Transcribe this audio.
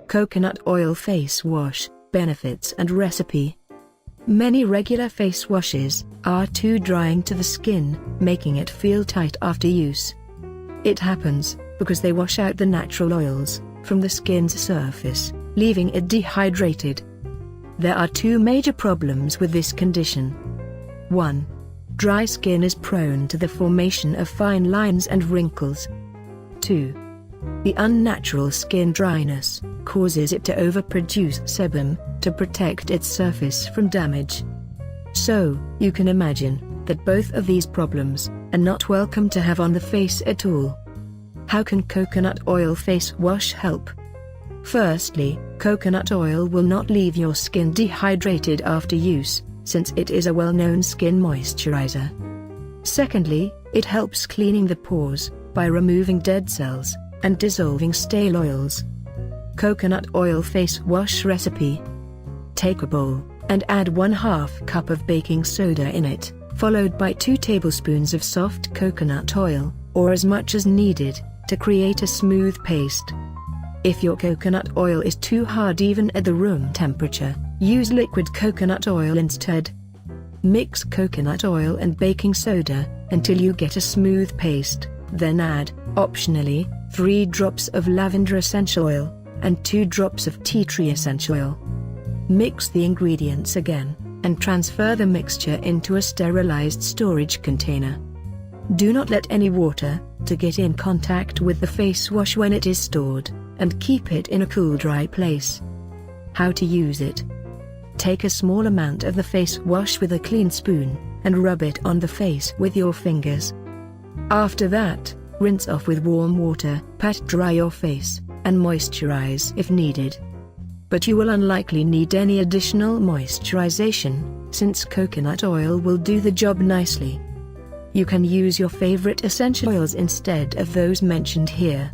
Coconut oil face wash, benefits and recipe. Many regular face washes are too drying to the skin, making it feel tight after use. It happens because they wash out the natural oils from the skin's surface, leaving it dehydrated. There are two major problems with this condition. 1. Dry skin is prone to the formation of fine lines and wrinkles. 2. The unnatural skin dryness causes it to overproduce sebum to protect its surface from damage. So, you can imagine that both of these problems are not welcome to have on the face at all. How can coconut oil face wash help? Firstly, coconut oil will not leave your skin dehydrated after use, since it is a well-known skin moisturizer. Secondly, it helps cleaning the pores by removing dead cells and dissolving stale oils. Coconut oil face wash recipe. Take a bowl and add 1/2 cup of baking soda in it, followed by 2 tablespoons of soft coconut oil, or as much as needed, to create a smooth paste. If your coconut oil is too hard even at the room temperature, use liquid coconut oil instead. Mix coconut oil and baking soda until you get a smooth paste, then add, optionally, 3 drops of lavender essential oil and 2 drops of tea tree essential oil. Mix the ingredients again and transfer the mixture into a sterilized storage container. Do not let any water to get in contact with the face wash when it is stored, and keep it in a cool, dry place. How to use it? Take a small amount of the face wash with a clean spoon and rub it on the face with your fingers. After that, rinse off with warm water, pat dry your face, and moisturize if needed. But you will unlikely need any additional moisturization, since coconut oil will do the job nicely. You can use your favorite essential oils instead of those mentioned here.